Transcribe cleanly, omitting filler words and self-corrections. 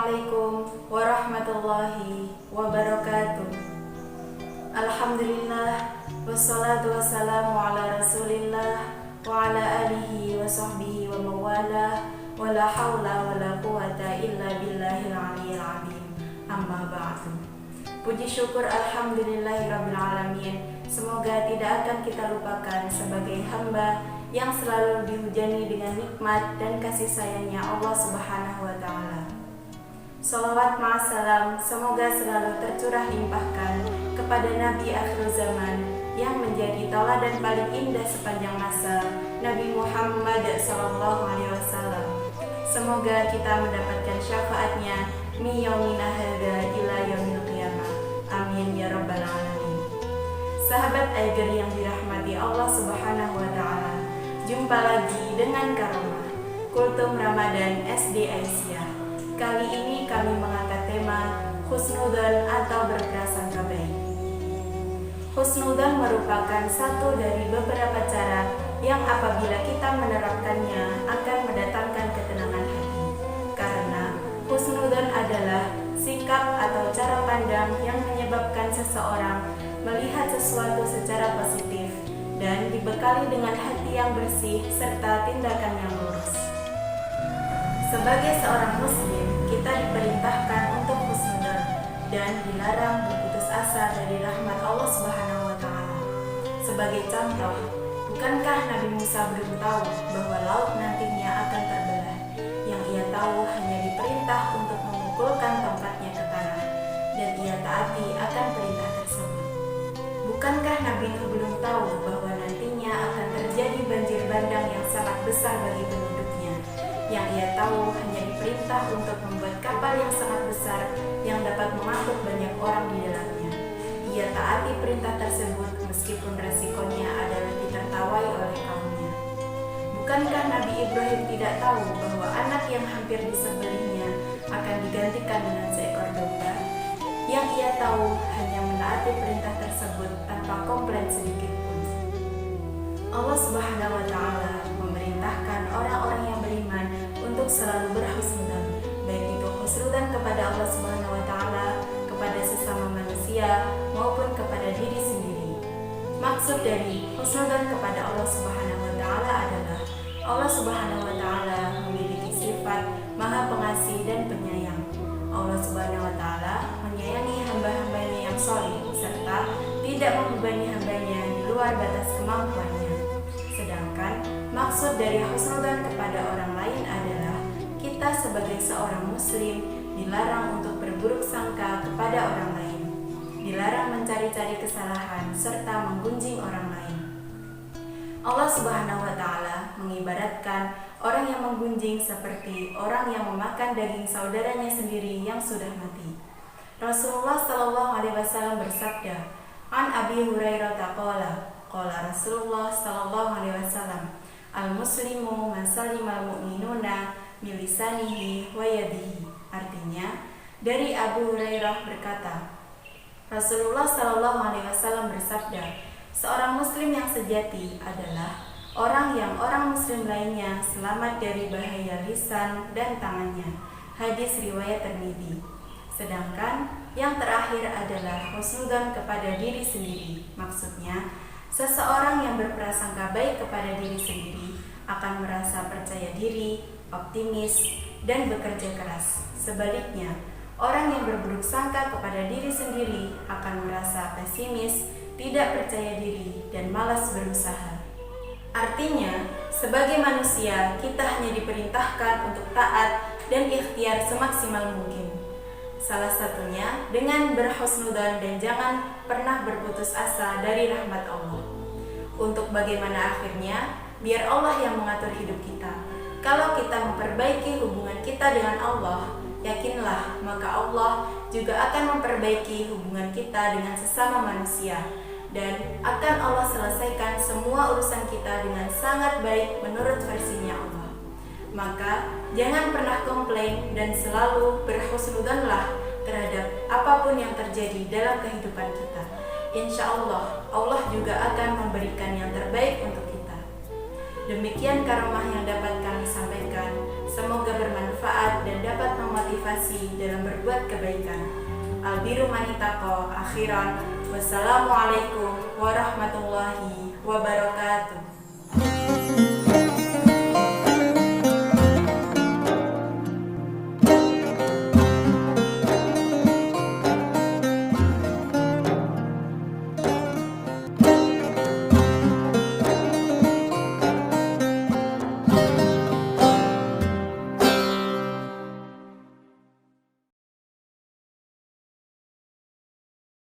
Assalamualaikum warahmatullahi wabarakatuh. Alhamdulillah, wassalatu wassalamu ala rasulillah wa ala alihi wa sahbihi wa mawalah, wa la hawla wa la quwata illa billahil aliyyil azim. Amma ba'du. Puji syukur alhamdulillahirabbil alamin. Semoga tidak akan kita lupakan sebagai hamba yang selalu dihujani dengan nikmat dan kasih sayangnya Allah Subhanahu wa Ta'ala. Salawat ma'assalam semoga selalu tercurah limpahkan kepada Nabi akhir zaman yang menjadi tauladan paling indah sepanjang masa, Nabi Muhammad sallallahu alaihi wasallam. Semoga kita mendapatkan syafaatnya min yaumina hadza ila yaumil qiyamah. Amin ya rabbal alamin. Sahabat Aiger yang dirahmati Allah Subhanahu wa Ta'ala, jumpa lagi dengan Karomah Kultum Ramadan SD Aisyah. Kali ini kami mengangkat tema husnudzon atau berprasangka baik. Husnudzon merupakan satu dari beberapa cara yang apabila kita menerapkannya akan mendatangkan ketenangan hati. Karena husnudzon adalah sikap atau cara pandang yang menyebabkan seseorang melihat sesuatu secara positif dan dibekali dengan hati yang bersih serta tindakan yang lurus. Sebagai seorang muslim, kita diperintahkan untuk husnudzon dan dilarang berputus asa dari rahmat Allah Subhanahu wa Ta'ala. Sebagai contoh, bukankah Nabi Musa belum tahu bahwa laut nantinya akan terbelah? Yang ia tahu hanya diperintah untuk memukulkan tongkatnya ke tanah, dan ia taati akan perintah tersebut. Bukankah Nabi Nuh belum tahu bahwa nantinya akan terjadi banjir bandang yang sangat besar bagi penduduknya? Yang ia tahu hanya diperintah untuk membuat kapal yang sangat besar yang dapat mengangkut banyak orang di dalamnya. Ia taati perintah tersebut meskipun resikonya adalah ditertawai oleh kaumnya. Bukankah Nabi Ibrahim tidak tahu bahwa anak yang hampir disembelihnya akan digantikan dengan seekor domba? Yang ia tahu hanya menaati perintah tersebut tanpa komplain sedikit pun. Allah Subhanahu wa Ta'ala memerintahkan orang-orang yang beriman untuk selalu berhusnudzon, baik itu husnudzon kepada Allah Subhanahu wa Ta'ala, kepada sesama manusia, maupun kepada diri sendiri. Maksud dari husnudzon kepada Allah Subhanahu wa Ta'ala adalah Allah Subhanahu wa Ta'ala memiliki sifat Maha Pengasih dan Penyayang. Allah Subhanahu wa Ta'ala menyayangi hamba-hambanya yang sholih serta tidak membebani hambanya di luar batas kemampuannya. Sedangkan maksud dari husnudzon kepada orang lain adalah kita sebagai seorang muslim dilarang untuk berburuk sangka kepada orang lain, dilarang mencari-cari kesalahan serta menggunjing orang lain. Allah Subhanahu wa Ta'ala mengibaratkan orang yang menggunjing seperti orang yang memakan daging saudaranya sendiri yang sudah mati. Rasulullah sallallahu alaihi wasallam bersabda, "An Abi Hurairah qala, qala Rasulullah sallallahu alaihi wasallam, al-muslimu man salimal mu'minuna min lisanihi wa yadihi." Artinya, dari Abu Hurairah berkata, Rasulullah sallallahu alaihi wasallam bersabda, seorang muslim yang sejati adalah orang yang orang muslim lainnya selamat dari bahaya lisan dan tangannya. Hadis riwayat Tirmidzi. Sedangkan yang terakhir adalah husnudzon kepada diri sendiri. Maksudnya, seseorang yang berprasangka baik kepada diri sendiri akan merasa percaya diri, optimis, dan bekerja keras. Sebaliknya, orang yang berburuk sangka kepada diri sendiri akan merasa pesimis, tidak percaya diri, dan malas berusaha. Artinya, sebagai manusia, kita hanya diperintahkan untuk taat dan ikhtiar semaksimal mungkin. Salah satunya dengan berhusnudzon dan jangan pernah berputus asa dari rahmat Allah. Untuk bagaimana akhirnya, biar Allah yang mengatur hidup kita. Kalau kita memperbaiki hubungan kita dengan Allah, yakinlah maka Allah juga akan memperbaiki hubungan kita dengan sesama manusia. Dan akan Allah selesaikan semua urusan kita dengan sangat baik menurut versinya Allah. Maka jangan pernah komplain dan selalu berhusnudzonlah terhadap apapun yang terjadi dalam kehidupan kita. Insya Allah, Allah juga akan memberikan yang terbaik untuk kita. Demikian karomah yang dapat kami sampaikan. Semoga bermanfaat dan dapat memotivasi dalam berbuat kebaikan. Albiru manitaqo. Akhiran, wassalamualaikum warahmatullahi wabarakatuh.